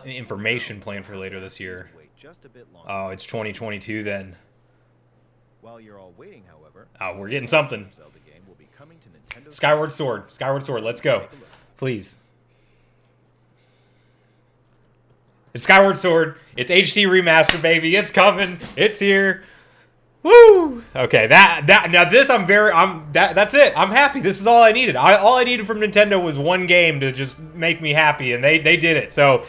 Information planned for later this year. Oh, it's 2022 then. While you're all waiting, however, oh, we're getting something. Zelda game will be coming to Nintendo Skyward Sword. Skyward Sword. Let's go. Please. It's Skyward Sword. It's HD remaster, baby. It's coming. It's here. Woo! Okay, now this that's it. I'm happy. This is all I needed. All I needed from Nintendo was one game to just make me happy, and they did it. So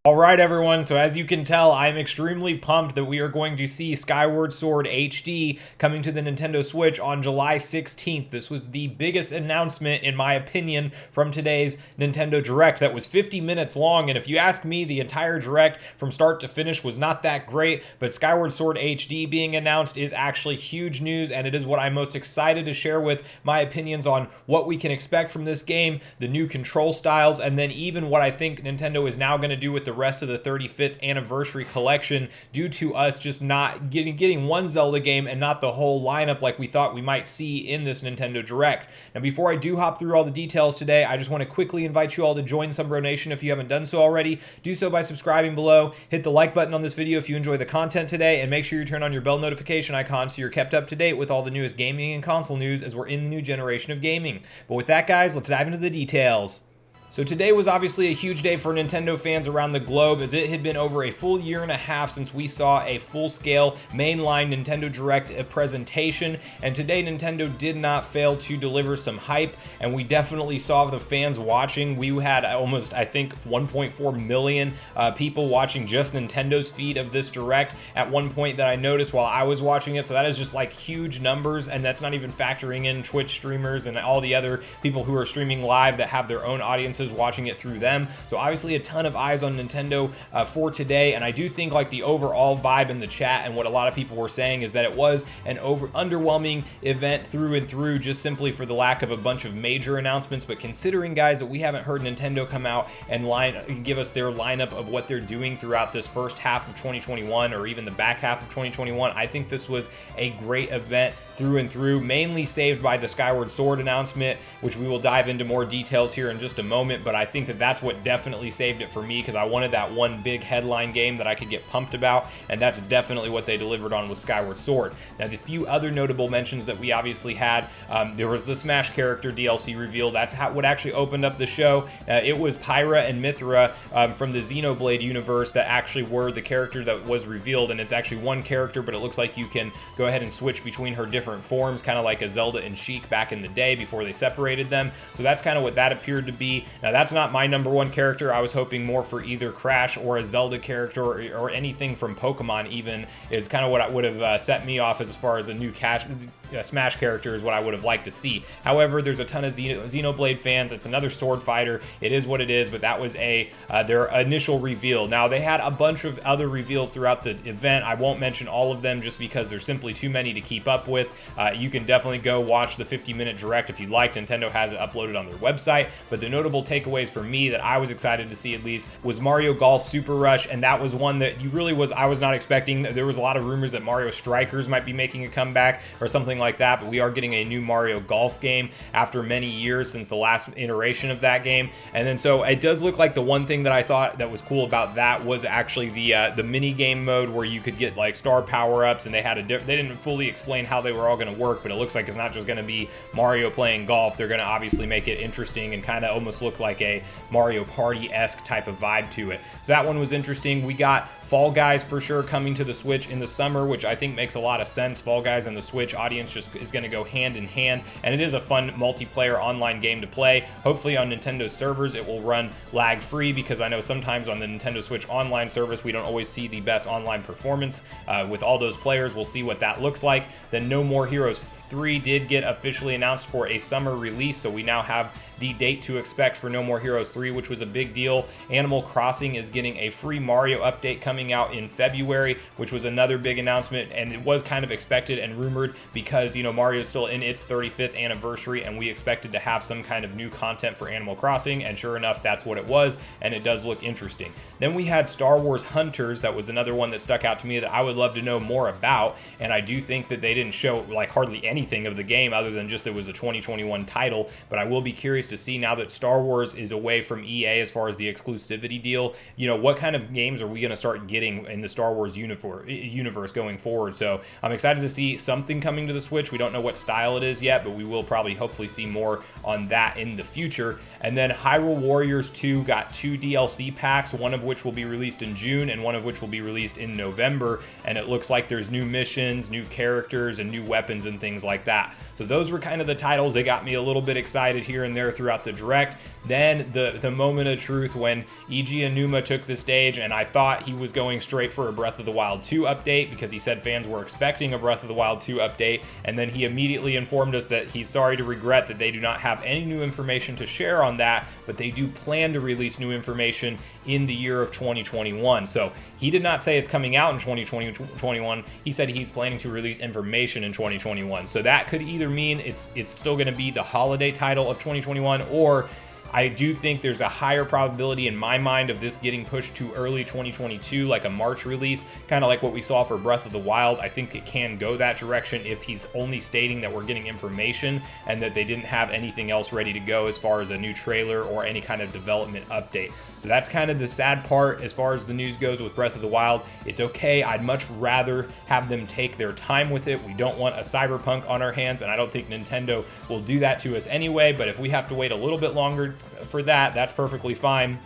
Alright everyone, so as you can tell, I'm extremely pumped that we are going to see Skyward Sword HD coming to the Nintendo Switch on July 16th. This was the biggest announcement, in my opinion, from today's Nintendo Direct that was 50 minutes long, and if you ask me, the entire Direct from start to finish was not that great, but Skyward Sword HD being announced is actually huge news, and it is what I'm most excited to share with my opinions on what we can expect from this game, the new control styles, and then even what I think Nintendo is now going to do with the rest of the 35th anniversary collection due to us just not getting one Zelda game and not the whole lineup like we thought we might see in this Nintendo Direct. Now, before I do hop through all the details today, I just want to quickly invite you all to join Sunbro Nation if you haven't done so already. Do so by subscribing below, hit the like button on this video if you enjoy the content today, and make sure you turn on your bell notification icon so you're kept up to date with all the newest gaming and console news as we're in the new generation of gaming. But with that, guys, let's dive into the details. So today was obviously a huge day for Nintendo fans around the globe, as it had been over a full year and a half since we saw a full-scale mainline Nintendo Direct presentation, and today Nintendo did not fail to deliver some hype, and we definitely saw the fans watching. We had almost, I think, 1.4 million people watching just Nintendo's feed of this Direct at one point that I noticed while I was watching it, so that is just like huge numbers, and that's not even factoring in Twitch streamers and all the other people who are streaming live that have their own audiences watching it through them. So obviously a ton of eyes on Nintendo for today, and I do think like the overall vibe in the chat and what a lot of people were saying is that it was an underwhelming event through and through, just simply for the lack of a bunch of major announcements. But considering, guys, that we haven't heard Nintendo come out and give us their lineup of what they're doing throughout this first half of 2021 or even the back half of 2021, I think this was a great event through and through, mainly saved by the Skyward Sword announcement, which we will dive into more details here in just a moment. But I think that that's what definitely saved it for me, because I wanted that one big headline game that I could get pumped about, and that's definitely what they delivered on with Skyward Sword. Now, the few other notable mentions that we obviously had, there was the Smash character DLC reveal. That's what actually opened up the show. It was Pyra and Mithra from the Xenoblade universe that actually were the character that was revealed, and it's actually one character, but it looks like you can go ahead and switch between her different forms, kind of like a Zelda and Sheik back in the day before they separated them. So that's kind of what that appeared to be. Now, that's not my number one character. I was hoping more for either Crash or a Zelda character, or anything from Pokemon even, is kind of what would have set me off as far as a new Smash character is what I would have liked to see. However, there's a ton of Xenoblade fans. It's another sword fighter. It is what it is, but that was their initial reveal. Now, they had a bunch of other reveals throughout the event. I won't mention all of them just because there's simply too many to keep up with. You can definitely go watch the 50-minute Direct if you'd like. Nintendo has it uploaded on their website, but the notable takeaways for me that I was excited to see, at least, was Mario Golf Super Rush, and that was one that I was not expecting. There was a lot of rumors that Mario Strikers might be making a comeback or something like that, but we are getting a new Mario Golf game after many years since the last iteration of that game. And then so it does look like the one thing that I thought that was cool about that was actually the mini game mode, where you could get like star power-ups, and they didn't fully explain how they were all going to work, but it looks like it's not just going to be Mario playing golf. They're going to obviously make it interesting and kind of almost look like a Mario Party-esque type of vibe to it. So that one was interesting. We got Fall Guys for sure coming to the Switch in the summer, which I think makes a lot of sense. Fall Guys and the Switch audience just is going to go hand in hand, and it is a fun multiplayer online game to play. Hopefully on Nintendo's servers it will run lag free, because I know sometimes on the Nintendo Switch online service we don't always see the best online performance with all those players. We'll see what that looks like. Then No More Heroes 3 did get officially announced for a summer release, so we now have the date to expect for No More Heroes 3, which was a big deal. Animal Crossing is getting a free Mario update coming out in February, which was another big announcement, and it was kind of expected and rumored because, you know, Mario is still in its 35th anniversary, and we expected to have some kind of new content for Animal Crossing, and sure enough, that's what it was, and it does look interesting. Then we had Star Wars Hunters. That was another one that stuck out to me that I would love to know more about, and I do think that they didn't show like hardly any anything of the game other than just it was a 2021 title. But I will be curious to see, now that Star Wars is away from EA as far as the exclusivity deal, you know, what kind of games are we going to start getting in the Star Wars universe going forward. So I'm excited to see something coming to the Switch. We don't know what style it is yet, but we will probably hopefully see more on that in the future. And then Hyrule Warriors 2 got 2 DLC packs, one of which will be released in June and one of which will be released in November. And it looks like there's new missions, new characters, and new weapons and things like that. So those were kind of the titles that got me a little bit excited here and there throughout the Direct. Then the moment of truth when Eiji Aonuma took the stage, and I thought he was going straight for a Breath of the Wild 2 update because he said fans were expecting a Breath of the Wild 2 update, and then he immediately informed us that he's sorry to regret that they do not have any new information to share on that, but they do plan to release new information in the year of 2021. So he did not say it's coming out in 2021. He said he's planning to release information in 2021. So that could either mean it's still going to be the holiday title of 2021, or I do think there's a higher probability in my mind of this getting pushed to early 2022, like a March release, kind of like what we saw for Breath of the Wild. I think it can go that direction if he's only stating that we're getting information and that they didn't have anything else ready to go as far as a new trailer or any kind of development update. So that's kind of the sad part as far as the news goes with Breath of the Wild. It's okay. I'd much rather have them take their time with it. We don't want a Cyberpunk on our hands, and I don't think Nintendo will do that to us anyway, but if we have to wait a little bit longer for that, that's perfectly fine.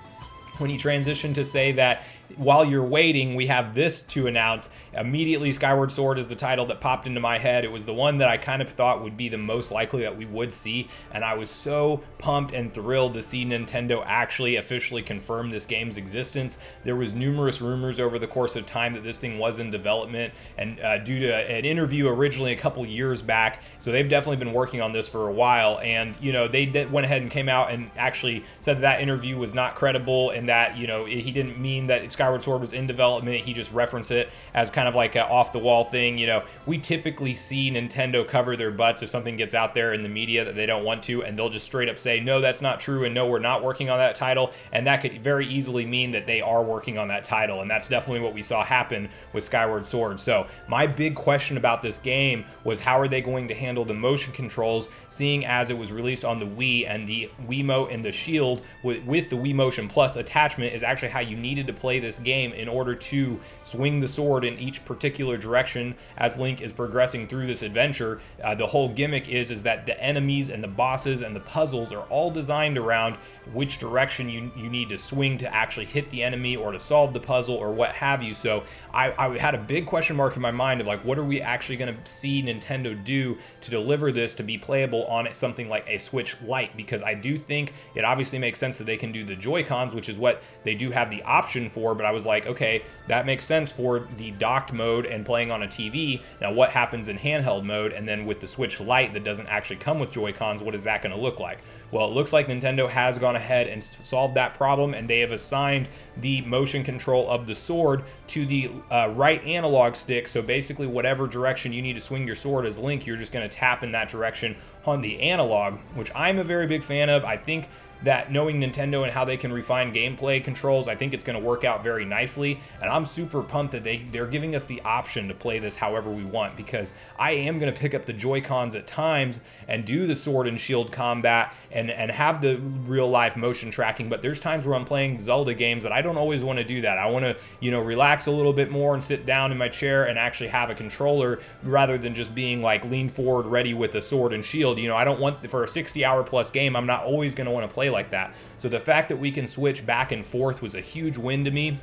When he transitioned to say that while you're waiting, we have this to announce, immediately Skyward Sword is the title that popped into my head. It was the one that I kind of thought would be the most likely that we would see, and I was so pumped and thrilled to see Nintendo actually officially confirm this game's existence. There was numerous rumors over the course of time that this thing was in development, and due to an interview originally a couple years back, so they've definitely been working on this for a while, and you know, they went ahead and came out and actually said that interview was not credible, and that, you know, he didn't mean that Skyward Sword was in development. He just referenced it as kind of like an off-the-wall thing. You know, we typically see Nintendo cover their butts if something gets out there in the media that they don't want to, and they'll just straight up say, no, that's not true, and no, we're not working on that title, and that could very easily mean that they are working on that title, and that's definitely what we saw happen with Skyward Sword. So my big question about this game was, how are they going to handle the motion controls, seeing as it was released on the Wii, and the Wiimote and the Shield with the Wii Motion Plus attachment is actually how you needed to play this game in order to swing the sword in each particular direction as Link is progressing through this adventure. The whole gimmick is that the enemies and the bosses and the puzzles are all designed around which direction you need to swing to actually hit the enemy or to solve the puzzle or what have you. So I had a big question mark in my mind of like, what are we actually going to see Nintendo do to deliver this to be playable on something like a Switch Lite? Because I do think it obviously makes sense that they can do the Joy-Cons, which is what they do have the option for, but I was like, okay, that makes sense for the docked mode and playing on a TV. Now what happens in handheld mode? And then with the Switch Lite that doesn't actually come with Joy-Cons, what is that going to look like? Well, it looks like Nintendo has gone ahead and solved that problem, and they have assigned the motion control of the sword to the right analog stick. So basically whatever direction you need to swing your sword as Link, you're just going to tap in that direction on the analog, which I'm a very big fan of. I think that knowing Nintendo and how they can refine gameplay controls, I think it's going to work out very nicely, and I'm super pumped that they're giving us the option to play this however we want, because I am going to pick up the Joy-Cons at times and do the sword and shield combat and have the real life motion tracking, but there's times where I'm playing Zelda games that I don't always want to do that. I want to, you know, relax a little bit more and sit down in my chair and actually have a controller rather than just being like lean forward ready with a sword and shield. You know, I don't want, for a 60-hour plus game, I'm not always going to want to play like that. So the fact that we can switch back and forth was a huge win to me.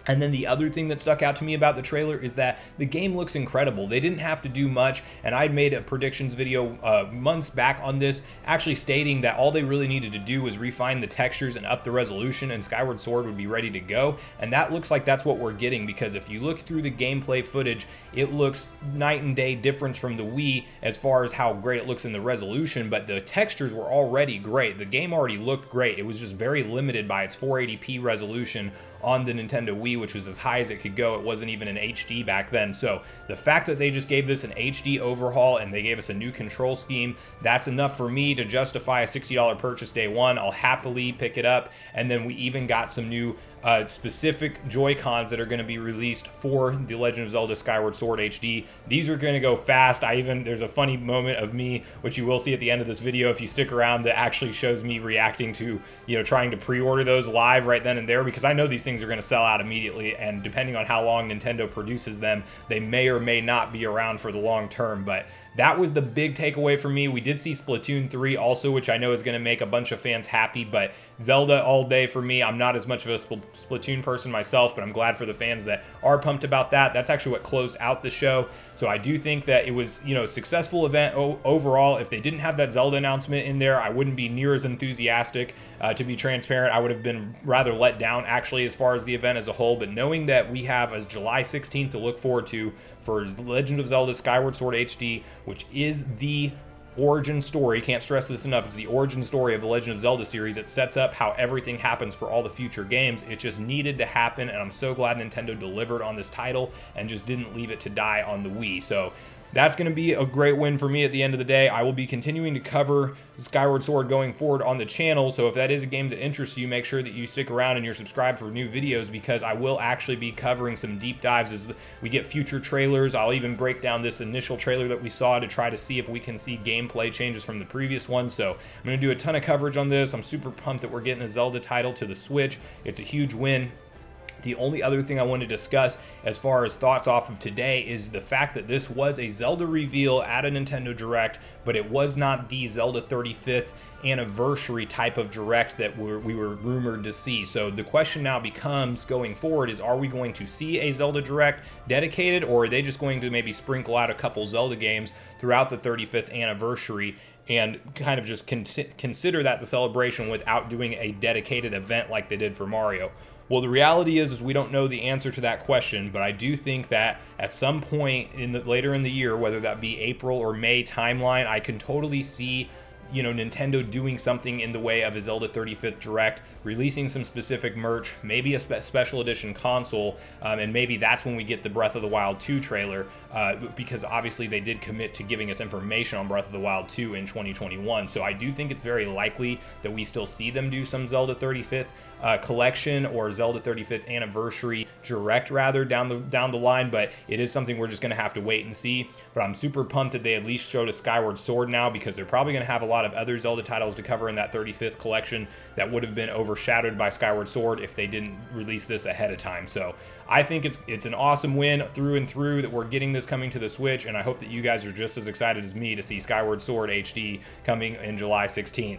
And then the other thing that stuck out to me about the trailer is that the game looks incredible. They didn't have to do much, and I'd made a predictions video months back on this, actually stating that all they really needed to do was refine the textures and up the resolution, and Skyward Sword would be ready to go. And that looks like that's what we're getting, because if you look through the gameplay footage, it looks night and day difference from the Wii as far as how great it looks in the resolution, but the textures were already great. The game already looked great. It was just very limited by its 480p resolution on the Nintendo Wii, which was as high as it could go. It wasn't even an HD back then. So the fact that they just gave this an HD overhaul and they gave us a new control scheme, that's enough for me to justify a $60 purchase day one. I'll happily pick it up. And then we even got some new specific Joy-Cons that are going to be released for The Legend of Zelda Skyward Sword HD. These are going to go fast. There's a funny moment of me, which you will see at the end of this video if you stick around, that actually shows me reacting to, trying to pre-order those live right then and there, because I know these things are going to sell out immediately, and depending on how long Nintendo produces them, they may or may not be around for the long term. But that was the big takeaway for me. We did see Splatoon 3 also, which I know is going to make a bunch of fans happy, but Zelda all day for me. I'm not as much of a Splatoon person myself, but I'm glad for the fans that are pumped about that. That's actually what closed out the show. So I do think that it was, a successful event overall. If they didn't have that Zelda announcement in there, I wouldn't be near as enthusiastic. To be transparent, I would have been rather let down actually as far as the event as a whole. But knowing that we have a July 16th to look forward to for Legend of Zelda Skyward Sword HD, which is the origin story, can't stress this enough, it's the origin story of the Legend of Zelda series. It sets up how everything happens for all the future games. It just needed to happen, and I'm so glad Nintendo delivered on this title and just didn't leave it to die on the Wii. So that's going to be a great win for me at the end of the day. I will be continuing to cover Skyward Sword going forward on the channel, so if that is a game that interests you, make sure that you stick around and you're subscribed for new videos, because I will actually be covering some deep dives as we get future trailers. I'll even break down this initial trailer that we saw to try to see if we can see gameplay changes from the previous one. So I'm going to do a ton of coverage on this. I'm super pumped that we're getting a Zelda title to the Switch. It's a huge win. The only other thing I want to discuss as far as thoughts off of today is the fact that this was a Zelda reveal at a Nintendo Direct, but it was not the Zelda 35th anniversary type of Direct that we were rumored to see. So the question now becomes, going forward, is are we going to see a Zelda Direct dedicated, or are they just going to maybe sprinkle out a couple Zelda games throughout the 35th anniversary and kind of just consider that the celebration without doing a dedicated event like they did for Mario? Well, the reality is we don't know the answer to that question, but I do think that at some point later in the year, whether that be April or May timeline, I can totally see Nintendo doing something in the way of a Zelda 35th Direct, releasing some specific merch, maybe a special edition console, and maybe that's when we get the Breath of the Wild 2 trailer, because obviously they did commit to giving us information on Breath of the Wild 2 in 2021. So I do think it's very likely that we still see them do some Zelda 35th collection or Zelda 35th anniversary Direct rather down the line, but it is something we're just going to have to wait and see. But I'm super pumped that they at least showed a Skyward Sword now, because they're probably going to have a lot of other Zelda titles to cover in that 35th collection that would have been overshadowed by Skyward Sword if they didn't release this ahead of time. So I think it's an awesome win through and through that we're getting this coming to the Switch, and I hope that you guys are just as excited as me to see Skyward Sword HD coming in July 16th.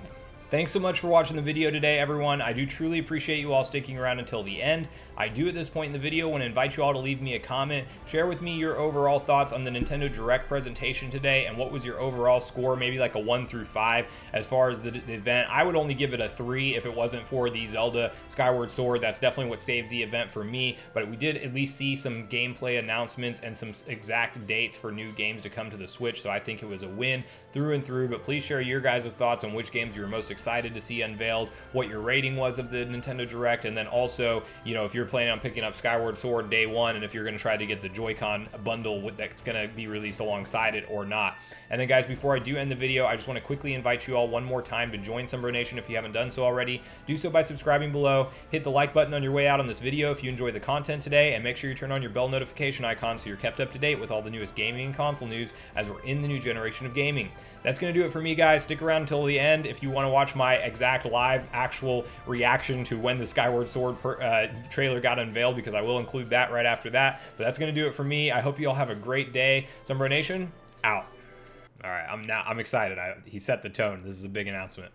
Thanks so much for watching the video today, everyone. I do truly appreciate you all sticking around until the end. I do at this point in the video want to invite you all to leave me a comment. Share with me your overall thoughts on the Nintendo Direct presentation today, and what was your overall score, maybe like a 1 through 5 as far as the event. I would only give it a 3 if it wasn't for the Zelda Skyward Sword. That's definitely what saved the event for me, but we did at least see some gameplay announcements and some exact dates for new games to come to the Switch, so I think it was a win through and through. But please share your guys' thoughts on which games you were most excited to see unveiled, what your rating was of the Nintendo Direct, and then also, if you're planning on picking up Skyward Sword day one, and if you're going to try to get the Joy-Con bundle that's going to be released alongside it or not. And then guys, before I do end the video, I just want to quickly invite you all one more time to join Sunbro Nation if you haven't done so already. Do so by subscribing below, hit the like button on your way out on this video if you enjoyed the content today, and make sure you turn on your bell notification icon so you're kept up to date with all the newest gaming and console news as we're in the new generation of gaming. That's going to do it for me, guys. Stick around until the end if you want to watch my exact live actual reaction to when the Skyward Sword trailer got unveiled, because I will include that right after that. But that's going to do it for me. I hope you all have a great day. Sunbro Nation, out. All right, I'm excited. He set the tone. This is a big announcement.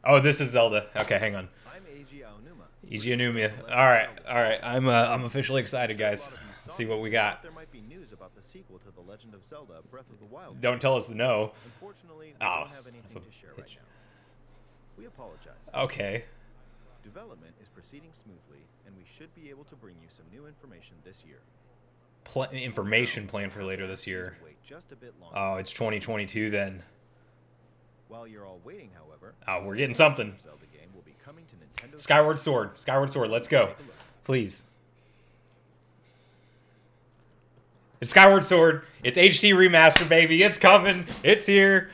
Oh, this is Zelda. Okay, hang on. I'm Eiji Aonuma. Eiji Aonuma. All right. I'm officially excited, guys. Let's see what we got. There might be news about the sequel to The Legend of Zelda: Breath of the Wild. Don't tell us no. Unfortunately, we don't have anything to share right now. We apologize. Okay. Development is proceeding smoothly, and we should be able to bring you some new information this year. Information planned for later this year. Wait just a bit longer. Oh, it's 2022 then. While you're all waiting, however, oh, we're getting something. Zelda game will be coming to Nintendo. Skyward Sword. Let's go, please. It's Skyward Sword. It's HD remaster, baby. It's coming. It's here.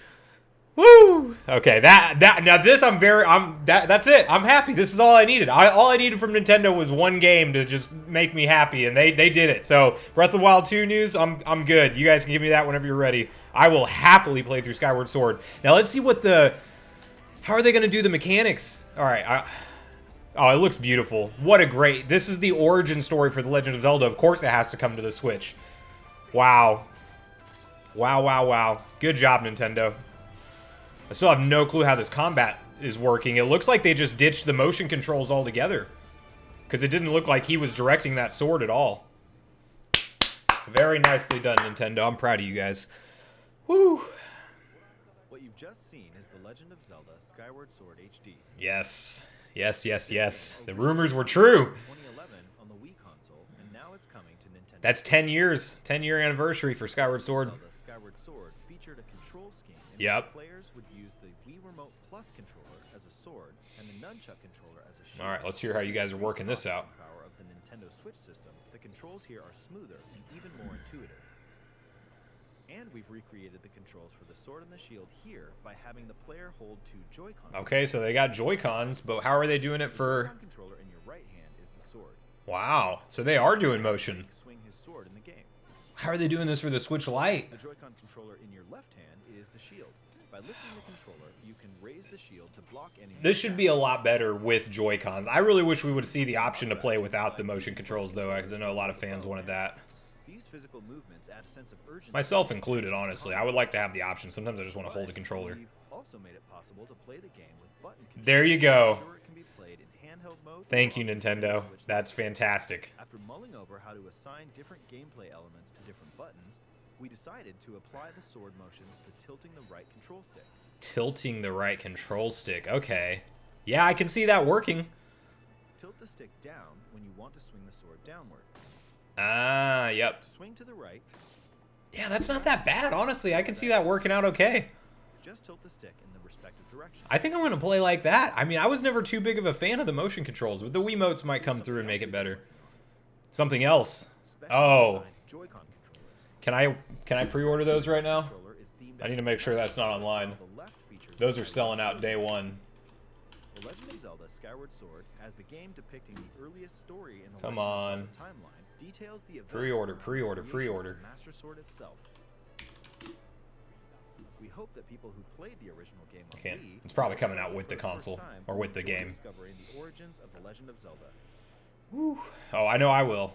Woo! Okay, now this that's it. I'm happy. This is all I needed. All I needed from Nintendo was one game to just make me happy, and they did it. So Breath of the Wild 2 news, I'm good. You guys can give me that whenever you're ready. I will happily play through Skyward Sword. Now let's see how are they gonna do the mechanics? All right. Oh, it looks beautiful. What a great. This is the origin story for The Legend of Zelda. Of course, it has to come to the Switch. Wow. Wow. Good job, Nintendo. I still have no clue how this combat is working. It looks like they just ditched the motion controls altogether. Because it didn't look like he was directing that sword at all. Very nicely done, Nintendo. I'm proud of you guys. Woo! What you've just seen is The Legend of Zelda Skyward Sword HD. Yes. The rumors were true. 2011 on the Wii console, and now it's coming to Nintendo. That's 10 years. 10-year anniversary for Skyward Sword. Zelda Skyward Sword featured a control scheme in Yep. which players would use the Wii Remote Plus controller as a sword and the Nunchuck controller as a shield. All right, let's hear how you guys are working this out. Power of the Nintendo Switch system, the controls here are smoother and even more intuitive. And we've recreated the controls for the sword and the shield here by having the player hold two Joy-Con. Okay, so they got Joy-Cons, but how are they doing it for... The Joy-Con controller in your right hand is the sword. Wow, so they are doing motion. Swing his sword in the game. How are they doing this for the Switch Lite? The Joy-Con controller in your left hand is the shield. By lifting the controller, you can raise the shield to block enemy This should be a lot better with Joy-Cons. I really wish we would see the option to play without the motion controls, though, because I know a lot of fans wanted that. These physical movements add a sense of urgency. Myself included, honestly. I would like to have the option. Sometimes I just want to hold a controller. We've also made it possible to play the game with button controls. There you go. Sure it can be played in handheld mode. Thank you, Nintendo. That's fantastic. After mulling over how to assign different gameplay elements to different buttons, we decided to apply the sword motions to tilting the right control stick. Tilting the right control stick. Okay. Yeah, I can see that working. Tilt the stick down when you want to swing the sword downward. Ah, yep. Swing to the right. Yeah, that's not that bad, honestly. I can see that working out okay. Just tilt the stick in the respective direction. I think I'm going to play like that. I mean, I was never too big of a fan of the motion controls, but the Wiimotes might come through and make it better. Something else. Oh. Can I pre-order those right now? I need to make sure that's not online. Those are selling out day one. The Legend of Zelda Skyward Sword, as the game depicting the earliest story in the Come Legend of on. Zelda timeline, details the events Pre-order, around the pre-order, creation of pre-order. the Master Sword itself. We hope that people who played the original game on Can't. Wii It's probably will coming play out it with for the first console time or and with the enjoy game. discovering the origins of the Legend of Zelda. Whew. Oh, I know I will.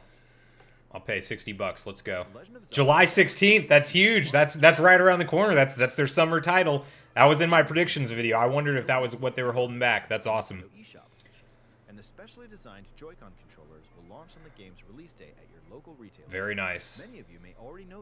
I'll pay $60. Let's go. The Legend of Zelda July 16th. That's huge. That's right around the corner. That's their summer title. That was in my predictions video. I wondered if that was what they were holding back. That's awesome. eShop. And the specially designed Joy-Con controllers will launch on the game's release date at your local retailer. Very nice. Many of you may already know